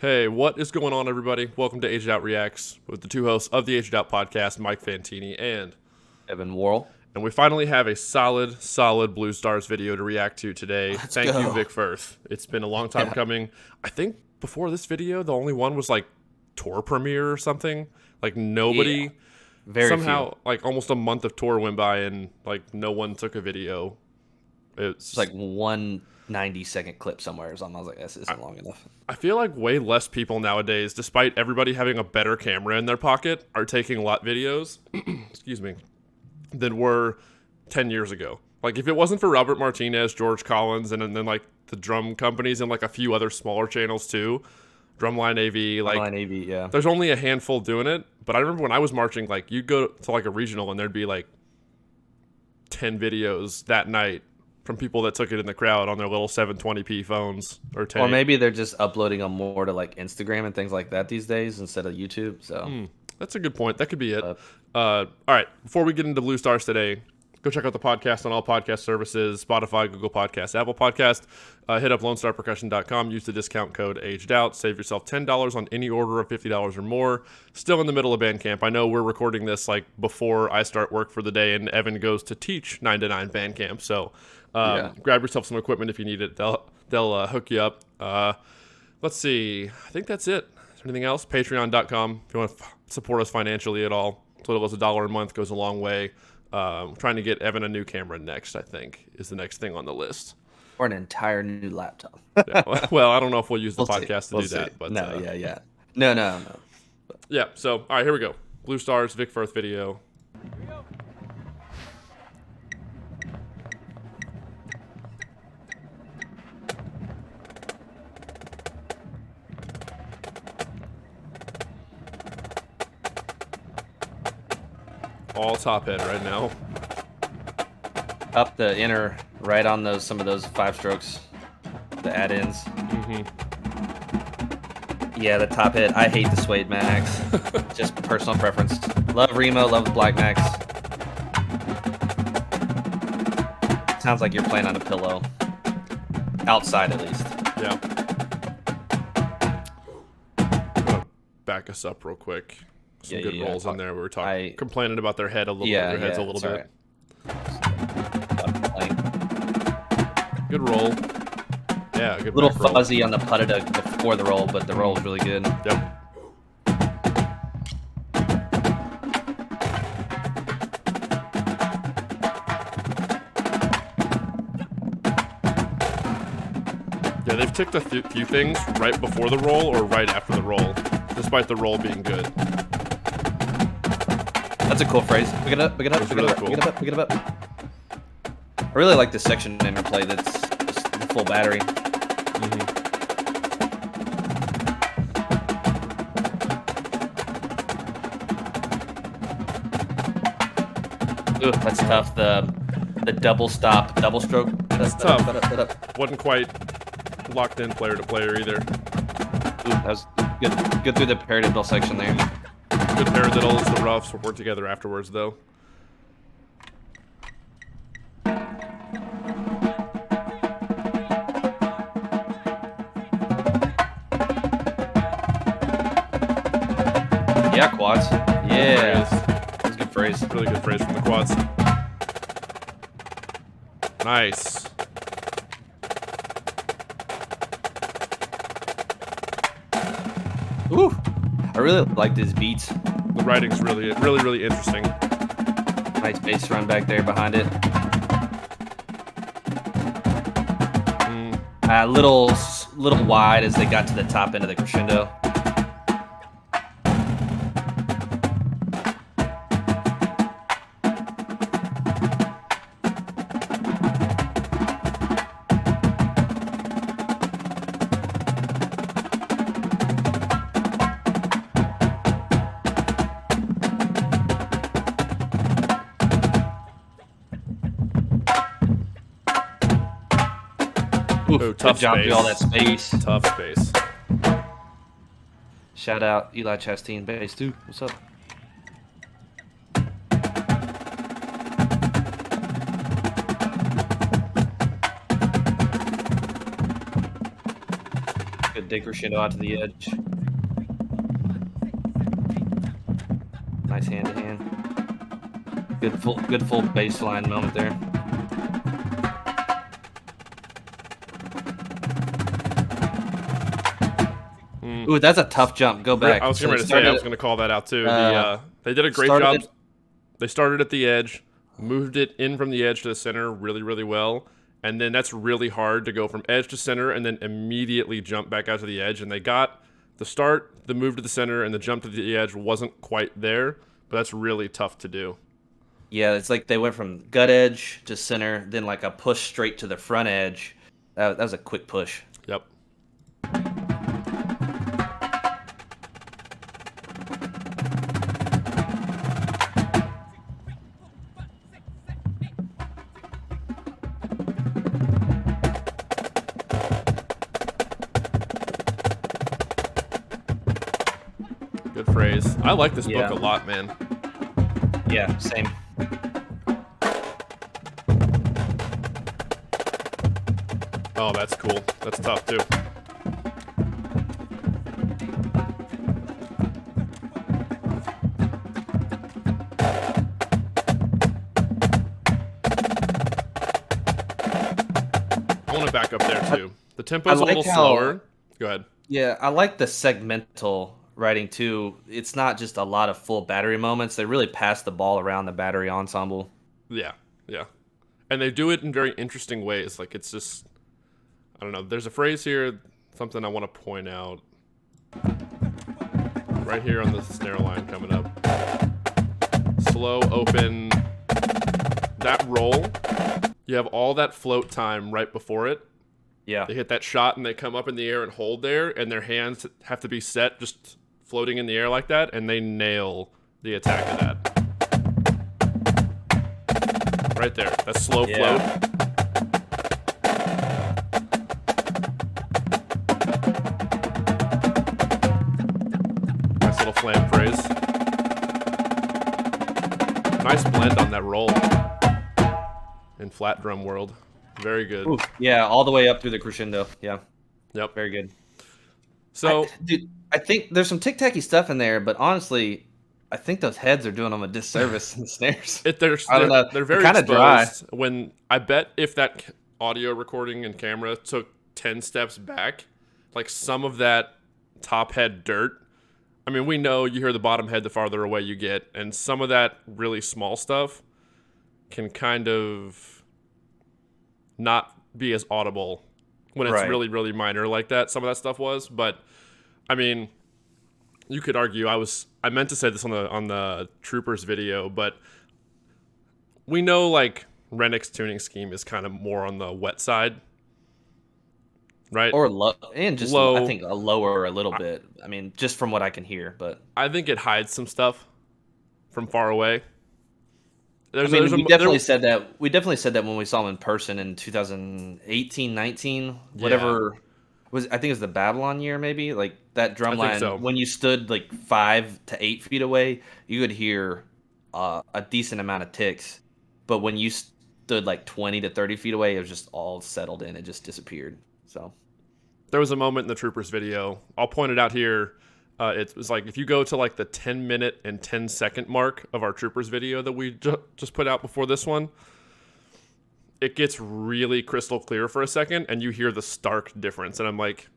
Hey, what is going on, everybody? Welcome to Aged Out Reacts with the two hosts of the Aged Out podcast, Mike Fantini and Evan Worrell. And we finally have a solid Blue Stars video to react to today. Thank you, Vic Firth. It's been a long time coming. I think before this video, the only one was like tour premiere or something. Like nobody, somehow, few. like almost a month of tour went by and like no one took a video. It's like 1 90-second clip somewhere or something. I was like, this isn't long enough. I feel like way less people nowadays, despite everybody having a better camera in their pocket, are taking lot videos, excuse me, than were 10 years ago. Like, if it wasn't for Robert Martinez, George Collins, and then like the drum companies and like a few other smaller channels too, Drumline AV, like Drumline AV, yeah. There's only a handful doing it. But I remember when I was marching, like you'd go to like a regional and there'd be like 10 videos that night from people that took it in the crowd on their little 720p phones or 10. Or maybe they're just uploading them more to like Instagram and things like that these days instead of YouTube. So that's a good point. That could be it. All right. Before we get into Blue Stars today, go check out the podcast on all podcast services, Spotify, Google Podcasts, Apple Podcast. Hit up LoneStarPercussion.com. Use the discount code AgedOut. Save yourself $10 on any order of $50 or more. Still in the middle of band camp. I know we're recording this like before I start work for the day and Evan goes to teach 9 to 9 band camp. So grab yourself some equipment if you need it. They'll hook you up. Let's see. I think that's it. Is there anything else? Patreon.com. If you want to support us financially at all. As little as $1 a month goes a long way. Trying to get Evan a new camera next, I think, is the next thing on the list. Or an entire new laptop. Well, I don't know if we'll use the podcast to do that. But No. No. Yeah, so, all right, here we go. Blue Stars, Vic Firth video. All top head right now. Up the inner, right on those some of those 5 strokes, the add-ins. Yeah, the top head. I hate the suede max. Just personal preference. Love Remo, love Black Max. Sounds like you're playing on a pillow. Outside, at least. Yeah. I'm gonna back us up real quick. Some good rolls in there. We were talking, complaining about their head a little bit. Their heads a little bit. Right. Good roll. Yeah, good. A little fuzzy on the putted before the roll, but the roll is really good. Yep. Yeah, they've ticked a few things right before the roll or right after the roll, despite the roll being good. That's a cool phrase. Pick it up, pick it up, pick it up, pick it up, pick it up. I really like this section interplay that's just full battery. Ooh, that's tough. The double stop, double stroke. That's tough. Wasn't quite locked in player to player either. Ooh, that was good. Good through the paradiddle section there. Good paradiddles, the roughs will work together afterwards, though. Yeah, quads. Yeah. That's a good phrase. Really good phrase from the quads. Nice. Ooh. I really like these beats. The writing's really interesting. Nice bass run back there behind it. Little wide as they got to the top end of the crescendo. Ooh, tough jump space. through all that space. Tough space. Shout out Eli Chastain bass too. What's up? decrescendo out to the edge. Nice hand to hand. Good full baseline moment there. Ooh, that's a tough jump. Go back. I was going to say, I was going to call that out too. They did a great job. They started at the edge, moved it in from the edge to the center really, really well. And then that's really hard to go from edge to center and then immediately jump back out to the edge. And they got the start, the move to the center, and the jump to the edge wasn't quite there. But that's really tough to do. Yeah, it's like they went from gut edge to center, then like a push straight to the front edge. That was a quick push. Yep. Good phrase. I like this book a lot, man. Yeah, same. Oh, that's cool. That's tough, too. I want to back up there, too. The tempo's a little slower. Go ahead. Yeah, I like the segmental writing, too. It's not just a lot of full battery moments. They really pass the ball around the battery ensemble. Yeah, yeah. And they do it in very interesting ways. Like, it's just... I don't know. There's a phrase here, something I want to point out. Right here on the snare line coming up. Slow, open. That roll, you have all that float time right before it. Yeah. They hit that shot and they come up in the air and hold there, and their hands have to be set just floating in the air like that, and they nail the attack of that. Right there. That slow float. Nice little flam phrase. Nice blend on that roll in flat drum world. Very good. Ooh, yeah, all the way up through the crescendo. Yeah. Yep. Very good. So, dude, I think there's some tic-tacky stuff in there, but honestly, I think those heads are doing them a disservice in the snares. I don't know. They're very kind of dry. When I bet if that audio recording and camera took 10 steps back, like some of that top head dirt. I mean, we know you hear the bottom head the farther away you get, and some of that really small stuff can kind of not be as audible when it's really, really minor like that. Some of that stuff was, but I mean, you could argue I meant to say this on the Troopers video, but we know like Rennick's tuning scheme is kind of more on the wet side, right? Or low, and just low. I think a lower a little bit. I mean, just from what I can hear, but I think it hides some stuff from far away. We definitely said that. We definitely said that when we saw him in person in 2018, 19, whatever. I think it was the Babylon year, maybe, like that drum line. So. When you stood like 5 to 8 feet away, you could hear a decent amount of ticks. But when you stood like 20 to 30 feet away, it was just all settled in. It just disappeared. So there was a moment in the Troopers video. I'll point it out here. It was like if you go to like the 10-minute and 10-second mark of our Troopers video that we just put out before this one, it gets really crystal clear for a second, and you hear the stark difference. And I'm like,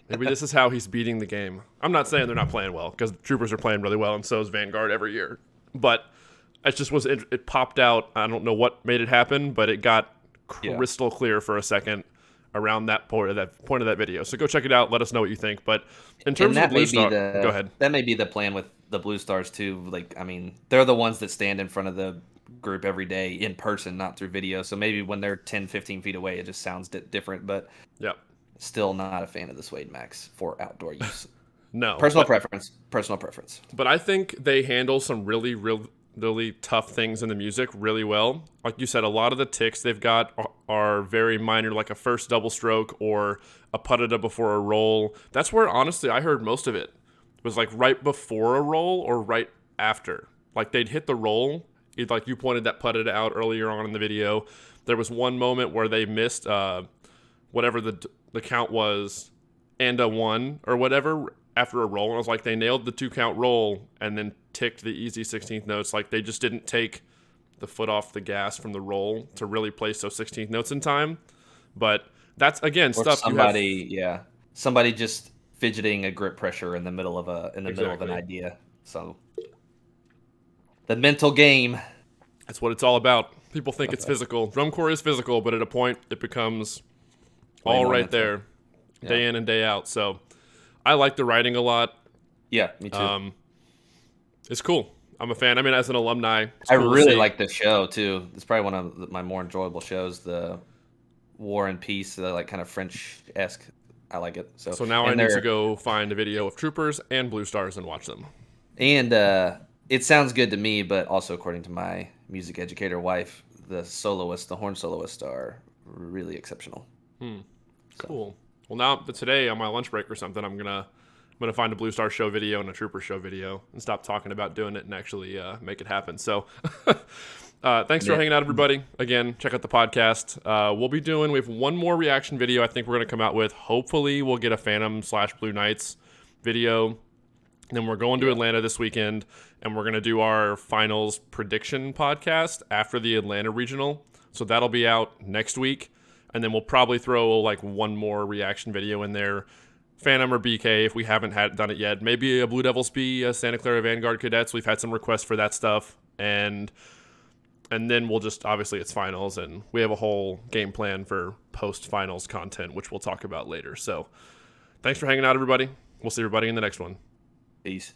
maybe this is how he's beating the game. I'm not saying they're not playing well, because the Troopers are playing really well, and so is Vanguard every year. But it just was it popped out. I don't know what made it happen, but it got crystal clear for a second around that point of that video. So go check it out. Let us know what you think. But in terms of Blue Star, go ahead. That may be the plan with the Blue Stars too. Like, I mean, they're the ones that stand in front of the group every day in person, not through video. So maybe when they're 10, 15 feet away, it just sounds different. But still not a fan of the Suede Max for outdoor use. No. Personal preference. But I think they handle some really tough things in the music really well. Like you said, a lot of the ticks they've got are very minor, like a first double stroke or a puttada before a roll. That's where, honestly, I heard most of it. It was like right before a roll or right after. Like they'd hit the roll. Like you pointed that puttada out earlier on in the video. There was one moment where they missed whatever the count was, and a 1 or whatever after a roll. And I was like, they nailed the 2-count roll and then ticked the easy 16th notes. Like, they just didn't take the foot off the gas from the roll to really place those 16th notes in time. But that's, again, or stuff somebody just fidgeting a grip pressure in the middle of middle of an idea. So the mental game. That's what it's all about. People think it's physical. Drum corps is physical, but at a point it becomes all right there, day in and day out. So I like the writing a lot. Yeah, me too. It's cool. I'm a fan. I mean, as an alumni, I really like the show too. It's probably one of my more enjoyable shows. The War and Peace, the like kind of French-esque. I like it. So now I need to go find a video of Troopers and Blue Stars and watch them. And it sounds good to me, but also according to my music educator wife, the horn soloists are really exceptional. Cool. Well, now today on my lunch break or something, I'm gonna find a Blue Star show video and a Trooper show video and stop talking about doing it and actually make it happen. So thanks for hanging out, everybody. Again, check out the podcast. We have one more reaction video I think we're going to come out with. Hopefully we'll get a Phantom/Blue Knights video. And then we're going to Atlanta this weekend, and we're going to do our finals prediction podcast after the Atlanta Regional. So that'll be out next week. And then we'll probably throw like one more reaction video in there. Phantom or BK if we haven't done it yet. Maybe a Blue Devils B, a Santa Clara Vanguard Cadets. We've had some requests for that stuff. And then we'll just, obviously it's finals, and we have a whole game plan for post-finals content, which we'll talk about later. So thanks for hanging out, everybody. We'll see everybody in the next one. Peace.